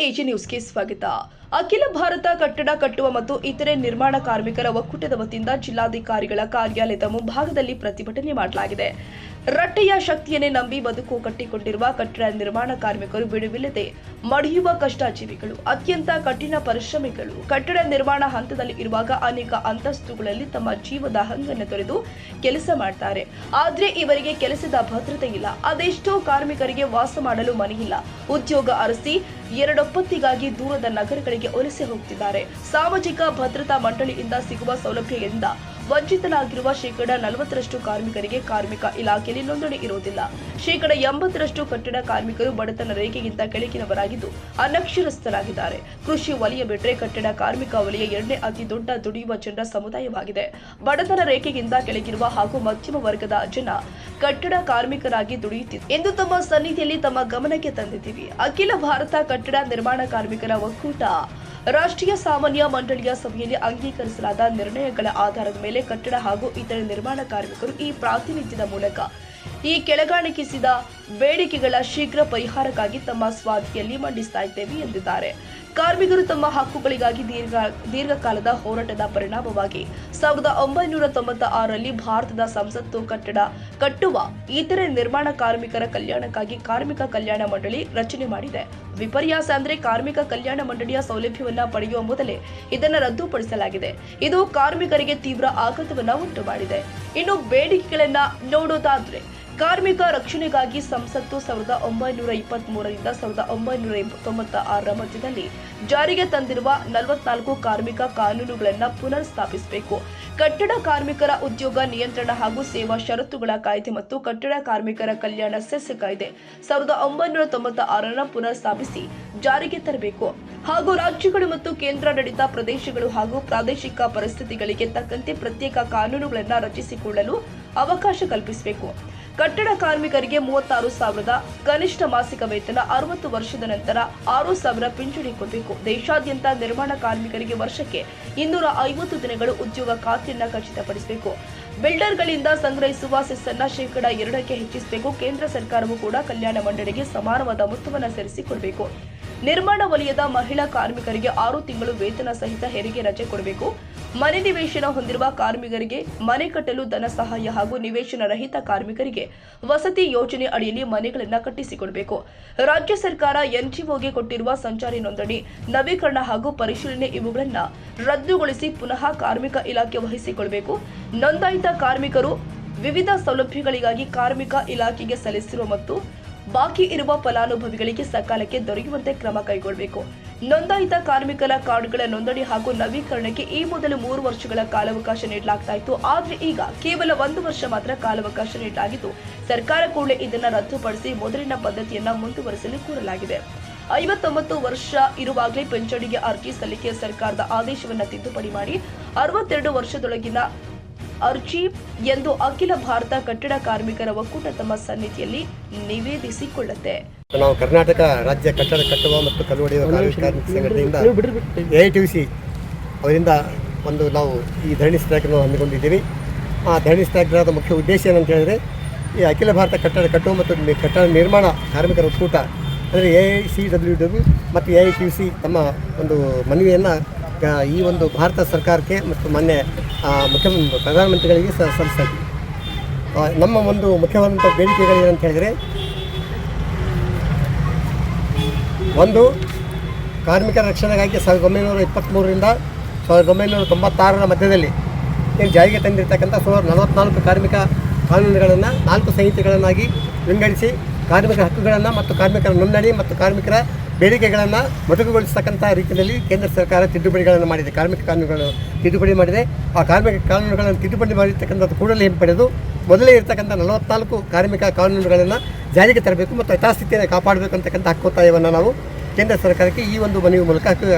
AG ನ್ಯೂಸ್ಗೆ ಸ್ವಾಗತ. ಅಖಿಲ ಭಾರತ ಕಟ್ಟಡ ಕಟ್ಟುವ ಮತ್ತು ಇತರೆ ನಿರ್ಮಾಣ ಕಾರ್ಮಿಕರ ಒಕ್ಕೂಟದ ವತಿಯಿಂದ ಜಿಲ್ಲಾಧಿಕಾರಿಗಳ ಕಾರ್ಯಾಲಯದ ಮುಂಭಾಗದಲ್ಲಿ ಪ್ರತಿಭಟನೆ ಮಾಡಲಾಗಿದೆ. ರಟ್ಟೆಯ ಶಕ್ತಿಯನ್ನೇ ನಂಬಿ ಬದುಕು ಕಟ್ಟಿಕೊಂಡಿರುವ ಕಟ್ಟಡ ನಿರ್ಮಾಣ ಕಾರ್ಮಿಕರು ಬಿಡುವಿಲ್ಲದೆ ಮಡಿಯುವ ಕಷ್ಟಜೀವಿಗಳು, ಅತ್ಯಂತ ಕಠಿಣ ಪರಿಶ್ರಮಿಗಳು. ಕಟ್ಟಡ ನಿರ್ಮಾಣ ಹಂತದಲ್ಲಿ ಇರುವಾಗ ಅನೇಕ ಅಂತಸ್ತುಗಳಲ್ಲಿ ತಮ್ಮ ಜೀವದ ಹಂಗನ್ನು ತೊರೆದು ಕೆಲಸ ಮಾಡ್ತಾರೆ. ಆದ್ರೆ ಇವರಿಗೆ ಕೆಲಸದ ಭದ್ರತೆ ಇಲ್ಲ. ಅದೆಷ್ಟೋ ಕಾರ್ಮಿಕರಿಗೆ ವಾಸ ಮಾಡಲು ಮನೆಯಿಲ್ಲ. ಉದ್ಯೋಗ ಅರಸಿ ಎರಡೊಪ್ಪತ್ತಿಗಾಗಿ ದೂರದ ನಗರಗಳಿಗೆ ವಲಸೆ ಹೋಗುತ್ತಿದ್ದಾರೆ. ಸಾಮಾಜಿಕ ಭದ್ರತಾ ಮಂಡಳಿಯಿಂದ ಸಿಗುವ ಸೌಲಭ್ಯದಿಂದ ವಂಚಿತರಾಗಿರುವ ಶೇಕಡ 40% ಕಾರ್ಮಿಕರಿಗೆ ಕಾರ್ಮಿಕ ಇಲಾಖೆಯಲ್ಲಿ ನೋಂದಣಿ ಇರುವುದಿಲ್ಲ. ಶೇಕಡ 80% ಕಟ್ಟಡ ಕಾರ್ಮಿಕರು ಬಡತನ ರೇಖೆಗಿಂತ ಕೆಳಗಿನವರಾಗಿದ್ದು ಅನಕ್ಷರಸ್ಥರಾಗಿದ್ದಾರೆ. ಕೃಷಿ ವಲಯ ಬಿಟ್ಟರೆ ಕಟ್ಟಡ ಕಾರ್ಮಿಕ ವಲಯ ಎರಡನೇ ಅತಿ ದೊಡ್ಡ ದುಡಿಯುವ ಜನರ ಸಮುದಾಯವಾಗಿದೆ. ಬಡತನ ರೇಖೆಗಿಂತ ಕೆಳಗಿರುವ ಹಾಗೂ ಮಧ್ಯಮ ವರ್ಗದ ಜನ ಕಟ್ಟಡ ಕಾರ್ಮಿಕರಾಗಿ ದುಡಿಯುತ್ತಿದೆ ಎಂದು ತಮ್ಮ ಸನ್ನಿಧಿಯಲ್ಲಿ ತಮ್ಮ ಗಮನಕ್ಕೆ ತಂದಿದ್ದೀವಿ. ಅಖಿಲ ಭಾರತ ಕಟ್ಟಡ ನಿರ್ಮಾಣ ಕಾರ್ಮಿಕರ ಒಕ್ಕೂಟ ರಾಷ್ಟ್ರೀಯ ಸಾಮಾನ್ಯ ಮಂಡಳಿಯ ಸಭೆಯಲ್ಲಿ ಅಂಗೀಕರಿಸಲಾದ ನಿರ್ಣಯಗಳ ಆಧಾರದ ಮೇಲೆ ಕಟ್ಟಡ ಹಾಗೂ ಇತರೆ ನಿರ್ಮಾಣ ಕಾರ್ಮಿಕರು ಈ ಪ್ರಾತಿನಿಧ್ಯದ ಮೂಲಕ ಈ ಕೆಳಗಾಣಿಸಿದ ಬೇಡಿಕೆಗಳ ಶೀಘ್ರ ಪರಿಹಾರಕ್ಕಾಗಿ ತಮ್ಮ ಸ್ವಾಧಿಯಲ್ಲಿ ಮಂಡಿಸ್ತಾ ಇದ್ದೇವೆ ಎಂದಿದ್ದಾರೆ. ಕಾರ್ಮಿಕರು ತಮ್ಮ ಹಕ್ಕುಗಳಿಗಾಗಿ ದೀರ್ಘಕಾಲದ ಹೋರಾಟದ ಪರಿಣಾಮವಾಗಿ 1996ರಲ್ಲಿ ಭಾರತದ ಸಂಸತ್ತು ಕಟ್ಟಡ ಕಟ್ಟುವ ಇತರೆ ನಿರ್ಮಾಣ ಕಾರ್ಮಿಕರ ಕಲ್ಯಾಣಕ್ಕಾಗಿ ಕಾರ್ಮಿಕ ಕಲ್ಯಾಣ ಮಂಡಳಿ ರಚನೆ ಮಾಡಿದೆ. ವಿಪರ್ಯಾಸ ಅಂದ್ರೆ ಕಾರ್ಮಿಕ ಕಲ್ಯಾಣ ಮಂಡಳಿಯ ಸೌಲಭ್ಯವನ್ನ ಪಡೆಯುವ ಮೊದಲೇ ಇದನ್ನು ರದ್ದುಪಡಿಸಲಾಗಿದೆ. ಇದು ಕಾರ್ಮಿಕರಿಗೆ ತೀವ್ರ ಆಘಾತವನ್ನ ಉಂಟು ಮಾಡಿದೆ. ಇನ್ನು ಬೇಡಿಕೆಗಳನ್ನ ನೋಡೋದಾದ್ರೆ ಕಾರ್ಮಿಕ ರಕ್ಷಣೆಗಾಗಿ ಸಂಸತ್ತು 1923ರಿಂದ 1996ರ ಮಧ್ಯದಲ್ಲಿ ಜಾರಿಗೆ ತಂದಿರುವ 44 ಕಾರ್ಮಿಕ ಕಾನೂನುಗಳನ್ನು ಪುನರ್ ಸ್ಥಾಪಿಸಬೇಕು. ಕಟ್ಟಡ ಕಾರ್ಮಿಕರ ಉದ್ಯೋಗ ನಿಯಂತ್ರಣ ಹಾಗೂ ಸೇವಾ ಷರತ್ತುಗಳ ಕಾಯ್ದೆ ಮತ್ತು ಕಟ್ಟಡ ಕಾರ್ಮಿಕರ ಕಲ್ಯಾಣ ಸೆಸ್ ಕಾಯ್ದೆ 1996ರ ಪುನರ್ ಸ್ಥಾಪಿಸಿ ಜಾರಿಗೆ ತರಬೇಕು ಹಾಗೂ ರಾಜ್ಯಗಳು ಮತ್ತು ಕೇಂದ್ರಾಡಳಿತ ಪ್ರದೇಶಗಳು ಹಾಗೂ ಪ್ರಾದೇಶಿಕ ಪರಿಸ್ಥಿತಿಗಳಿಗೆ ತಕ್ಕಂತೆ ಪ್ರತ್ಯೇಕ ಕಾನೂನುಗಳನ್ನು ರಚಿಸಿಕೊಳ್ಳಲು ಅವಕಾಶ ಕಲ್ಪಿಸಬೇಕು. ಕಟ್ಟಡ ಕಾರ್ಮಿಕರಿಗೆ 36,000 ಕನಿಷ್ಠ ಮಾಸಿಕ ವೇತನ, 60 ವರ್ಷದ ನಂತರ 6,000 ಪಿಂಚಣಿ ಕೊಡಬೇಕು. ದೇಶಾದ್ಯಂತ ನಿರ್ಮಾಣ ಕಾರ್ಮಿಕರಿಗೆ ವರ್ಷಕ್ಕೆ 250 ದಿನಗಳು ಉದ್ಯೋಗ ಖಾತ್ರಿಯನ್ನು ಖಚಿತಪಡಿಸಬೇಕು. ಬಿಲ್ಡರ್ಗಳಿಂದ ಸಂಗ್ರಹಿಸುವ ಸೆಸ್ ಅನ್ನು ಶೇಕಡ 2ಕ್ಕೆ ಹೆಚ್ಚಿಸಬೇಕು. ಕೇಂದ್ರ ಸರ್ಕಾರವು ಕೂಡ ಕಲ್ಯಾಣ ಮಂಡಳಿಗೆ ಸಮಾನವಾದ ಮೊತ್ತವನ್ನು ಸೇರಿಸಿಕೊಡಬೇಕು. ನಿರ್ಮಾಣ ವಲಯದ ಮಹಿಳಾ ಕಾರ್ಮಿಕರಿಗೆ 6 ತಿಂಗಳು ವೇತನ ಸಹಿತ ಹೆರಿಗೆ ರಜೆ ಕೊಡಬೇಕು. ಮನೆ ನಿವೇಶನ ಹೊಂದಿರುವ ಕಾರ್ಮಿಕರಿಗೆ ಮನೆ ಕಟ್ಟಲು ಧನ ಸಹಾಯ ಹಾಗೂ ನಿವೇಶನ ರಹಿತ ಕಾರ್ಮಿಕರಿಗೆ ವಸತಿ ಯೋಜನೆ ಅಡಿಯಲ್ಲಿ ಮನೆಗಳನ್ನು ಕಟ್ಟಿಸಿಕೊಡಬೇಕು. ರಾಜ್ಯ ಸರ್ಕಾರ ಎನ್ಜಿಒಗೆ ಕೊಟ್ಟಿರುವ ಸಂಚಾರಿ ನೋಂದಣಿ ನವೀಕರಣ ಹಾಗೂ ಪರಿಶೀಲನೆ ಇವುಗಳನ್ನು ರದ್ದುಗೊಳಿಸಿ ಪುನಃ ಕಾರ್ಮಿಕ ಇಲಾಖೆ ವಹಿಸಿಕೊಳ್ಳಬೇಕು. ನೋಂದಾಯಿತ ಕಾರ್ಮಿಕರು ವಿವಿಧ ಸೌಲಭ್ಯಗಳಿಗಾಗಿ ಕಾರ್ಮಿಕ ಇಲಾಖೆಗೆ ಸಲ್ಲಿಸಿರುವ ಮತ್ತು ಬಾಕಿ ಇರುವ ಫಲಾನುಭವಿಗಳಿಗೆ ಸಕಾಲಕ್ಕೆ ದೊರೆಯುವಂತೆ ಕ್ರಮ ಕೈಗೊಳ್ಳಬೇಕು. ನೋಂದಾಯಿತ ಕಾರ್ಮಿಕರ ಕಾರ್ಡ್ಗಳ ನೋಂದಣಿ ಹಾಗೂ ನವೀಕರಣಕ್ಕೆ ಈ ಮೊದಲು 3 ವರ್ಷಗಳ ಕಾಲಾವಕಾಶ ನೀಡಲಾಗ್ತಾ ಇತ್ತು. ಆದರೆ ಈಗ ಕೇವಲ 1 ವರ್ಷ ಮಾತ್ರ ಕಾಲಾವಕಾಶ ನೀಡಲಾಗಿದ್ದು ಸರ್ಕಾರ ಕೂಡಲೇ ಇದನ್ನು ರದ್ದುಪಡಿಸಿ ಮೊದಲಿನ ಪದ್ಧತಿಯನ್ನ ಮುಂದುವರಿಸಲು ಕೋರಲಾಗಿದೆ. 59 ವರ್ಷ ಇರುವಾಗಲೇ ಪಿಂಚಣಿಗೆ ಅರ್ಜಿ ಸಲ್ಲಿಕೆ ಸರ್ಕಾರದ ಆದೇಶವನ್ನು ತಿದ್ದುಪಡಿ ಮಾಡಿ 62 ವರ್ಷದೊಳಗಿನ ಅರ್ಜಿ ಎಂದು ಅಖಿಲ ಭಾರತ ಕಟ್ಟಡ ಕಾರ್ಮಿಕರ ಒಕ್ಕೂಟ ತಮ್ಮ ಸನ್ನಿಧಿಯಲ್ಲಿ ನಿವೇದಿಸಿಕೊಳ್ಳುತ್ತೆ. ನಾವು ಕರ್ನಾಟಕ ರಾಜ್ಯ ಕಟ್ಟಡ ಕಟ್ಟುವ ಮತ್ತು ಕಲ್ಲು ಹೊಡೆಯುವ ಕಾರ್ಮಿಕ ಸಂಘಟನೆಯಿಂದ AITUC ಅವರಿಂದ ನಾವು ಈ ಧರಣಿ ಸ್ಟ್ರೈಕನ್ನು ಹಮ್ಮಿಕೊಂಡಿದ್ದೀವಿ. ಆ ಧರಣಿ ಸ್ಟ್ರೈಕ್ನ ಮುಖ್ಯ ಉದ್ದೇಶ ಏನಂತ ಹೇಳಿದರೆ, ಈ ಅಖಿಲ ಭಾರತ ಕಟ್ಟಡ ಕಟ್ಟುವ ಮತ್ತು ಕಟ್ಟಡ ನಿರ್ಮಾಣ ಕಾರ್ಮಿಕರ ಒಕ್ಕೂಟ ಅಂದರೆ AICWW ಮತ್ತು AITUC ತಮ್ಮ ಒಂದು ಮನವಿಯನ್ನು ಈ ಒಂದು ಭಾರತ ಸರ್ಕಾರಕ್ಕೆ ಮತ್ತು ಮಾನ್ಯ ಪ್ರಧಾನಮಂತ್ರಿಗಳಿಗೆ ಸಲ್ಲಿಸ್ತೀವಿ. ನಮ್ಮ ಒಂದು ಮುಖ್ಯವಾದಂಥ ಬೇಡಿಕೆಗಳೇನಂತ ಹೇಳಿದರೆ, ಒಂದು ಕಾರ್ಮಿಕರ ರಕ್ಷಣೆಗಾಗಿ 1923ರಿಂದ 1996ರ ಮಧ್ಯದಲ್ಲಿ ಏನು ಜಾರಿಗೆ ತಂದಿರತಕ್ಕಂಥ 44 ಕಾರ್ಮಿಕ ಕಾನೂನುಗಳನ್ನು 4 ಸಂಹಿತೆಗಳನ್ನಾಗಿ ವಿಂಗಡಿಸಿ ಕಾರ್ಮಿಕರ ಹಕ್ಕುಗಳನ್ನು ಮತ್ತು ಕಾರ್ಮಿಕರ ನೋಂದಣಿ ಮತ್ತು ಕಾರ್ಮಿಕರ ಬೇಡಿಕೆಗಳನ್ನು ಮೊಟಕುಗೊಳಿಸತಕ್ಕಂಥ ರೀತಿಯಲ್ಲಿ ಕೇಂದ್ರ ಸರ್ಕಾರ ತಿದ್ದುಪಡಿಗಳನ್ನು ಮಾಡಿದೆ. ಕಾರ್ಮಿಕ ಕಾನೂನುಗಳನ್ನು ತಿದ್ದುಪಡಿ ಮಾಡಿದೆ. ಆ ಕಾರ್ಮಿಕ ಕಾನೂನುಗಳನ್ನು ತಿದ್ದುಪಡಿ ಮಾಡಿರ್ತಕ್ಕಂಥದ್ದು ಕೂಡಲೇ ಹಿಂಪಡೆದು ಮೊದಲೇ ಇರತಕ್ಕಂಥ 44 ಕಾರ್ಮಿಕ ಕಾನೂನುಗಳನ್ನು ಜಾರಿಗೆ ತರಬೇಕು ಮತ್ತು ಯಥಾಸ್ಥಿತಿಯನ್ನು ಕಾಪಾಡಬೇಕು ಅಂತಕ್ಕಂಥ ಹಕ್ಕೊತ್ತಾಯವನ್ನು ನಾವು ಕೇಂದ್ರ ಸರ್ಕಾರಕ್ಕೆ ಈ ಒಂದು ಮನವಿ ಮೂಲಕ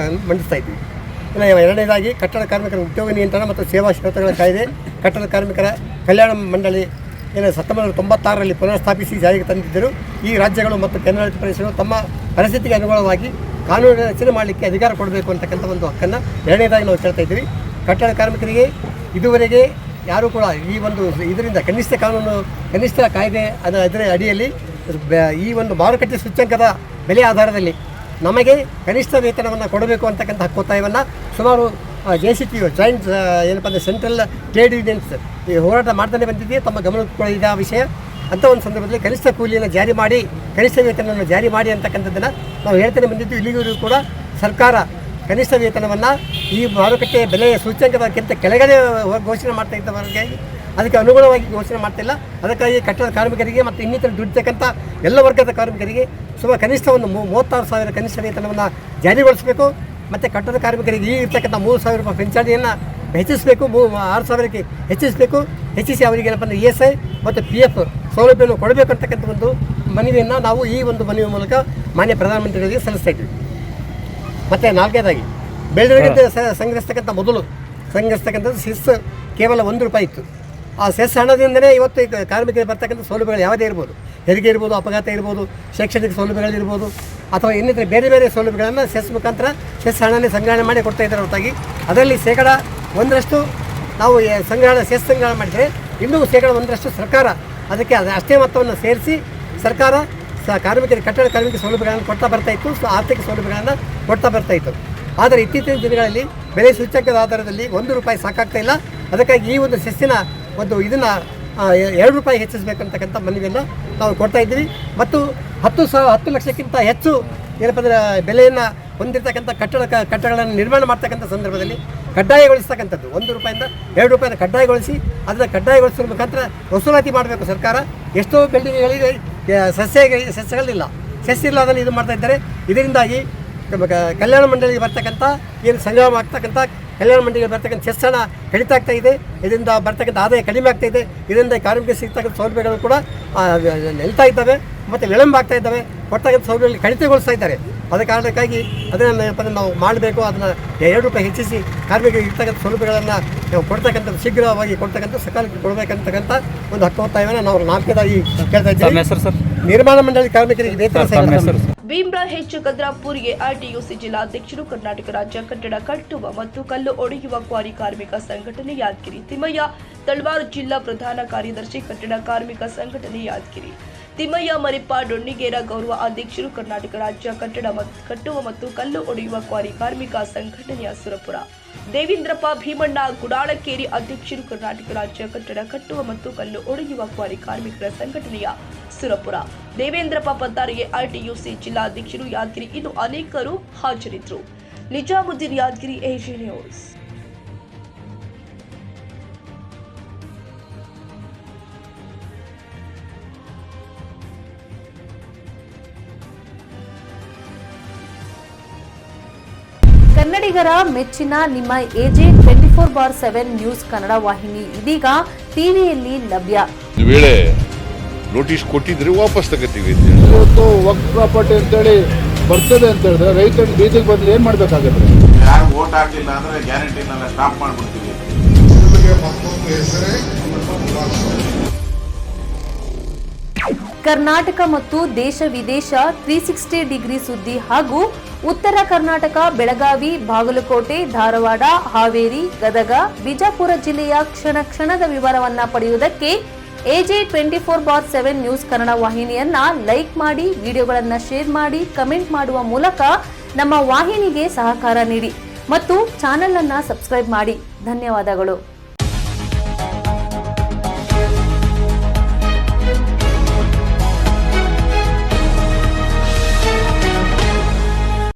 ಮಂಡಿಸ್ತಾ ಇದ್ದೀವಿ. ಇನ್ನು ಎರಡನೇದಾಗಿ ಕಟ್ಟಡ ಕಾರ್ಮಿಕರ ಉದ್ಯೋಗ ನಿಯಂತ್ರಣ ಮತ್ತು ಸೇವಾ ಷರತ್ತುಗಳ ಕಾಯ್ದೆ, ಕಟ್ಟಡ ಕಾರ್ಮಿಕರ ಕಲ್ಯಾಣ ಮಂಡಳಿ ಏನು 1996ರಲ್ಲಿ ಪುನರ್ ಸ್ಥಾಪಿಸಿ ಜಾರಿಗೆ ತಂದಿದ್ದರು. ಈ ರಾಜ್ಯಗಳು ಮತ್ತು ಕೇಂದ್ರಾಡಳಿತ ಪ್ರದೇಶಗಳು ತಮ್ಮ ಪರಿಸ್ಥಿತಿಗೆ ಅನುಗುಣವಾಗಿ ಕಾನೂನು ರಚನೆ ಮಾಡಲಿಕ್ಕೆ ಅಧಿಕಾರ ಕೊಡಬೇಕು ಅಂತಕ್ಕಂಥ ಒಂದು ಹಕ್ಕನ್ನು ಎರಡನೇದಾಗಿ ನಾವು ಕೇಳ್ತಾ ಇದ್ದೀವಿ. ಕಟ್ಟಡ ಕಾರ್ಮಿಕರಿಗೆ ಇದುವರೆಗೆ ಯಾರೂ ಕೂಡ ಈ ಒಂದು ಇದರಿಂದ ಕನಿಷ್ಠ ಕಾಯ್ದೆ ಅದರ ಅಡಿಯಲ್ಲಿ ಈ ಒಂದು ಮಾರುಕಟ್ಟೆ ಸೂಚ್ಯಂಕದ ಬೆಲೆ ಆಧಾರದಲ್ಲಿ ನಮಗೆ ಕನಿಷ್ಠ ವೇತನವನ್ನು ಕೊಡಬೇಕು ಅಂತಕ್ಕಂಥ ಹಕ್ಕೊತ್ತಾಯವನ್ನು ಸುಮಾರು JCTU ಜಾಯಿಂಟ್ ಏನಪ್ಪ ಅಂದರೆ ಸೆಂಟ್ರಲ್ ಟ್ರೇಡ್ ಯೂನಿಯನ್ಸ್ ಈ ಹೋರಾಟ ಮಾಡ್ತಾನೆ ಬಂದಿದ್ದೀವಿ. ತಮ್ಮ ಗಮನಕ್ಕೆ ಇದ್ದ ವಿಷಯ ಅಂಥ ಒಂದು ಸಂದರ್ಭದಲ್ಲಿ ಕನಿಷ್ಠ ಕೂಲಿಯನ್ನು ಜಾರಿ ಮಾಡಿ, ಕನಿಷ್ಠ ವೇತನವನ್ನು ಜಾರಿ ಮಾಡಿ ಅಂತಕ್ಕಂಥದ್ದನ್ನು ನಾವು ಹೇಳ್ತಾನೆ ಬಂದಿದ್ದು. ಇಲ್ಲಿಗೂ ಕೂಡ ಸರ್ಕಾರ ಕನಿಷ್ಠ ವೇತನವನ್ನು ಈ ಮಾರುಕಟ್ಟೆ ಬೆಲೆ ಸೂಚ್ಯಂಕದಕ್ಕಿಂತ ಕೆಳಗಡೆ ಘೋಷಣೆ ಮಾಡ್ತಾ ಇದ್ದವರಿಗೆ ಅದಕ್ಕೆ ಅನುಗುಣವಾಗಿ ಘೋಷಣೆ ಮಾಡ್ತಿಲ್ಲ. ಅದಕ್ಕಾಗಿ ಕಟ್ಟಡ ಕಾರ್ಮಿಕರಿಗೆ ಮತ್ತು ಇನ್ನಿತರ ದುಡಿತಕ್ಕಂಥ ಎಲ್ಲ ವರ್ಗದ ಕಾರ್ಮಿಕರಿಗೆ ಸುಮಾರು ಕನಿಷ್ಠ ಒಂದು 36,000 ಕನಿಷ್ಠ ವೇತನವನ್ನು ಜಾರಿಗೊಳಿಸಬೇಕು. ಮತ್ತು ಕಟ್ಟಡ ಕಾರ್ಮಿಕರಿಗೆ ಈಗ ಇರ್ತಕ್ಕಂಥ 3,000 ರೂಪಾಯಿ ಪಿಂಚಣಿಯನ್ನು ಹೆಚ್ಚಿಸಬೇಕು, 6,000ಕ್ಕೆ ಹೆಚ್ಚಿಸಬೇಕು. ಹೆಚ್ಚಿಸಿ ಅವರಿಗೆ ಏನಪ್ಪ ಅಂದರೆ ESI ಮತ್ತು PF ಸೌಲಭ್ಯವನ್ನು ಕೊಡಬೇಕು ಅಂತಕ್ಕಂಥ ಒಂದು ಮನವಿಯನ್ನು ನಾವು ಈ ಒಂದು ಮನವಿ ಮೂಲಕ ಮಾನ್ಯ ಪ್ರಧಾನಮಂತ್ರಿಗಳಿಗೆ ಸಲ್ಲಿಸ್ತಾ ಇದ್ವಿ. ಮತ್ತು ನಾಲ್ಕನೇದಾಗಿ ಬೆಳೆದವರಿಗೆ ಸಂಗ್ರಹಿಸ್ತಕ್ಕಂಥದ್ದು ಸೆಸ್ ಕೇವಲ ₹1 ಇತ್ತು. ಆ ಸೆಸ್ ಹಣದಿಂದಲೇ ಇವತ್ತು ಈಗ ಕಾರ್ಮಿಕರಿಗೆ ಬರ್ತಕ್ಕಂಥ ಸೌಲಭ್ಯಗಳು ಯಾವುದೇ ಇರ್ಬೋದು, ಹೆರಿಗೆ ಇರ್ಬೋದು, ಅಪಘಾತ ಇರ್ಬೋದು, ಶೈಕ್ಷಣಿಕ ಸೌಲಭ್ಯಗಳಿರ್ಬೋದು, ಅಥವಾ ಇನ್ನಿತರ ಬೇರೆ ಬೇರೆ ಸೌಲಭ್ಯಗಳನ್ನು ಸೆಸ್ ಮುಖಾಂತರ ಸೆಸ್ ಹಣನೇ ಸಂಗ್ರಹಣೆ ಮಾಡಿ ಕೊಡ್ತಾ ಇದ್ದಾರೆ ಹೊರತಾಗಿ ಅದರಲ್ಲಿ 1% ನಾವು ಸೆಸ್ ಸಂಗ್ರಹಣೆ ಮಾಡಿದರೆ ಇನ್ನೂ 1% ಸರ್ಕಾರ ಅದಕ್ಕೆ ಅಷ್ಟೇ ಮೊತ್ತವನ್ನು ಸೇರಿಸಿ ಸರ್ಕಾರ ಕಾರ್ಮಿಕರಿಗೆ ಕಟ್ಟಡ ಕಾರ್ಮಿಕ ಸೌಲಭ್ಯಗಳನ್ನು ಕೊಡ್ತಾ ಬರ್ತಾಯಿತ್ತು, ಆರ್ಥಿಕ ಸೌಲಭ್ಯಗಳನ್ನು ಕೊಡ್ತಾ ಬರ್ತಾಯಿತ್ತು. ಆದರೆ ಇತ್ತೀಚಿನ ದಿನಗಳಲ್ಲಿ ಬೆಲೆ ಸೂಚ್ಯಂಕದ ಆಧಾರದಲ್ಲಿ ₹1 ಸಾಕಾಗ್ತಾ ಇಲ್ಲ. ಅದಕ್ಕಾಗಿ ಈ ಒಂದು ಸೆಸ್ಸಿನ ಒಂದು ಇದನ್ನು ₹2 ಹೆಚ್ಚಿಸಬೇಕಂತಕ್ಕಂಥ ಮನವಿಯನ್ನು ನಾವು ಕೊಡ್ತಾ ಇದ್ದೀವಿ. ಮತ್ತು 10 ಲಕ್ಷಕ್ಕಿಂತ ಹೆಚ್ಚು ಏನಪ್ಪ ಅಂದರೆ ಬೆಲೆಯನ್ನು ಹೊಂದಿರತಕ್ಕಂಥ ಕಟ್ಟಡಗಳನ್ನು ನಿರ್ಮಾಣ ಮಾಡ್ತಕ್ಕಂಥ ಸಂದರ್ಭದಲ್ಲಿ ಕಡ್ಡಾಯಗೊಳಿಸ್ತಕ್ಕಂಥದ್ದು ₹1 2 ಕಡ್ಡಾಯಗೊಳಿಸಿ ಅದನ್ನು ಕಡ್ಡಾಯಗೊಳಿಸೋ ಮುಖಾಂತರ ವಸೂಲಾತಿ ಮಾಡಬೇಕು ಸರ್ಕಾರ. ಎಷ್ಟೋ ಬಿಲ್ಡಿಂಗ್ಗಳಿಗೆ ಸಸ್ಯಗಳಿಲ್ಲ, ಸೆಸ್ ಇಲ್ಲದಲ್ಲಿ ಇದು ಮಾಡ್ತಾ ಇದ್ದಾರೆ. ಇದರಿಂದಾಗಿ ಕಲ್ಯಾಣ ಮಂಡಳಿಗೆ ಬರ್ತಕ್ಕಂಥ ಏನು ಸಂಗ್ರಹ ಆಗ್ತಕ್ಕಂಥ ಕಲ್ಯಾಣ ಮಂಡಳಿಗೆ ಬರ್ತಕ್ಕಂಥ ಸೆಸ್ ಹಣ ಕಡಿತ ಆಗ್ತಾ ಇದೆ. ಇದರಿಂದ ಬರ್ತಕ್ಕಂಥ ಆದಾಯ ಕಡಿಮೆ ಆಗ್ತಾ ಇದೆ. ಇದರಿಂದ ಕಾರ್ಮಿಕರಿಗೆ ಸಿಗ್ತಕ್ಕಂಥ ಸೌಲಭ್ಯಗಳು ಕೂಡ ನಿಲ್ತಾ ಇದ್ದಾವೆ ಮತ್ತು ವಿಳಂಬ ಆಗ್ತಾ ಇದ್ದಾವೆ. ಕೊಡ್ತಕ್ಕಂಥ ಸೌಲಭ್ಯಗಳು ಕಡಿತಗೊಳಿಸ್ತಾ ಇದ್ದಾರೆ. ಅದ ಕಾರಣಕ್ಕಾಗಿ ಅದನ್ನು ನಾವು ಮಾಡಬೇಕು. ಅದನ್ನು ₹2 ಹೆಚ್ಚಿಸಿ ಕಾರ್ಮಿಕರಿಗೆ ಇರ್ತಕ್ಕಂಥ ಸೌಲಭ್ಯಗಳನ್ನು ಕೊಡ್ತಕ್ಕಂಥದ್ದು ಶೀಘ್ರವಾಗಿ ಕೊಡ್ತಕ್ಕಂಥ ಸಕಾಲಕ್ಕೆ ಕೊಡಬೇಕಂತಕ್ಕಂಥ ಒಂದು ಹಕ್ಕೊತ್ತಾಯವನ್ನು ನಾವು ನಾಲ್ಕನೇದಾಗಿ ಕೇಳ್ತಾ ಇದ್ದೀವಿ. ನಿರ್ಮಾಣ ಮಂಡಳಿ ಕಾರ್ಮಿಕರಿಗೆ ವೇತನ ಭೀಮ್ರಾವ್ H. ಕದ್ರಾಪುರ್ಗೆ RTUC ಜಿಲ್ಲಾಧ್ಯಕ್ಷರು, ಕರ್ನಾಟಕ ರಾಜ್ಯ ಕಟ್ಟಡ ಕಟ್ಟುವ ಮತ್ತು ಕಲ್ಲು ಒಡೆಯುವ ಕ್ವಾರಿ ಕಾರ್ಮಿಕ ಸಂಘಟನೆ ಯಾದಗಿರಿ. ತಿಮ್ಮಯ್ಯ ತಳವಾರ್ ಜಿಲ್ಲಾ ಪ್ರಧಾನ ಕಾರ್ಯದರ್ಶಿ, ಕಟ್ಟಡ ಕಾರ್ಮಿಕ ಸಂಘಟನೆ ಯಾದಗಿರಿ. ತಿಮ್ಮಯ್ಯ ಮರಿಪ್ಪ ಡೊಣ್ಣಿಗೇರ ಗೌರವ ಅಧ್ಯಕ್ಷರು, ಕರ್ನಾಟಕ ರಾಜ್ಯ ಕಟ್ಟುವ ಮತ್ತು ಕಲ್ಲು ಒಡೆಯುವ ಕ್ವಾರಿ ಕಾರ್ಮಿಕ ಸಂಘಟನೆಯ ಸುರಪುರ. ದೇವೇಂದ್ರಪ್ಪ ಭೀಮಣ್ಣ ಗುಡಾಳಕೇರಿ ಅಧ್ಯಕ್ಷರು, ಕರ್ನಾಟಕ ರಾಜ್ಯ ಕಟ್ಟಡ ಕಟ್ಟುವ ಮತ್ತು ಕಲ್ಲು ಒಡೆಯುವ ಕ್ವಾರಿ ಕಾರ್ಮಿಕರ ಸಂಘಟನೆಯ ಸುರಪುರ. ದೇವೇಂದ್ರಪ್ಪ ಪತ್ತಾರಿಗೆ RTUC ಜಿಲ್ಲಾಧ್ಯಕ್ಷರು ಯಾದಗಿರಿ. ಇನ್ನು ಅನೇಕರು ಹಾಜರಿದ್ದರು. Nizamuddin Yadgir, AG news. ಕನ್ನಡಿಗರ ಮೆಚ್ಚಿನ ನಿಮ್ಮ AG 24/7 ನ್ಯೂಸ್ ಕನ್ನಡ ವಾಹಿನಿ ಇದೀಗ ಟಿವಿಯಲ್ಲಿ ಲಭ್ಯ. ವೇಳೆ ನೋಟಿಸ್ ಕೊಟ್ಟಿದ್ರೆ ವಾಪಸ್ ತಗೋತೀವಿ. ಇವತ್ತು ವಕ್ಫ್ ಪ್ರಾಪರ್ಟಿ ಅಂತೇಳಿ ಬರ್ತದೆ ಅಂತ ಹೇಳಿದ್ರೆ ರೈತರು ಬೀದಿಗೆ ಬಂದ್ರೆ ಏನ್ ಮಾಡ್ಬೇಕಾಗತ್ತೆ? ಯಾರು ವೋಟ್ ಹಾಕಿಲ್ಲ ಅಂದ್ರೆ ಗ್ಯಾರಂಟಿನೆಲ್ಲ ಸ್ಟಾಪ್ ಮಾಡ್ಬಿಡ್ತೀವಿ. ಕರ್ನಾಟಕ ಮತ್ತು ದೇಶ ವಿದೇಶ 360 ಡಿಗ್ರಿ ಸುದ್ದಿ ಹಾಗೂ ಉತ್ತರ ಕರ್ನಾಟಕ, ಬೆಳಗಾವಿ, ಬಾಗಲಕೋಟೆ, ಧಾರವಾಡ, ಹಾವೇರಿ, ಗದಗ, ಬಿಜಾಪುರ ಜಿಲ್ಲೆಯ ಕ್ಷಣ ಕ್ಷಣದ ವಿವರವನ್ನ ಪಡೆಯುವುದಕ್ಕೆ AG 24/7 ನ್ಯೂಸ್ ಕನ್ನಡ ವಾಹಿನಿಯನ್ನ ಲೈಕ್ ಮಾಡಿ, ವಿಡಿಯೋಗಳನ್ನ ಶೇರ್ ಮಾಡಿ, ಕಮೆಂಟ್ ಮಾಡುವ ಮೂಲಕ ನಮ್ಮ ವಾಹಿನಿಗೆ ಸಹಕಾರ ನೀಡಿ ಮತ್ತು ಚಾನೆಲ್ ಅನ್ನ ಸಬ್ಸ್ಕ್ರೈಬ್ ಮಾಡಿ. ಧನ್ಯವಾದಗಳು.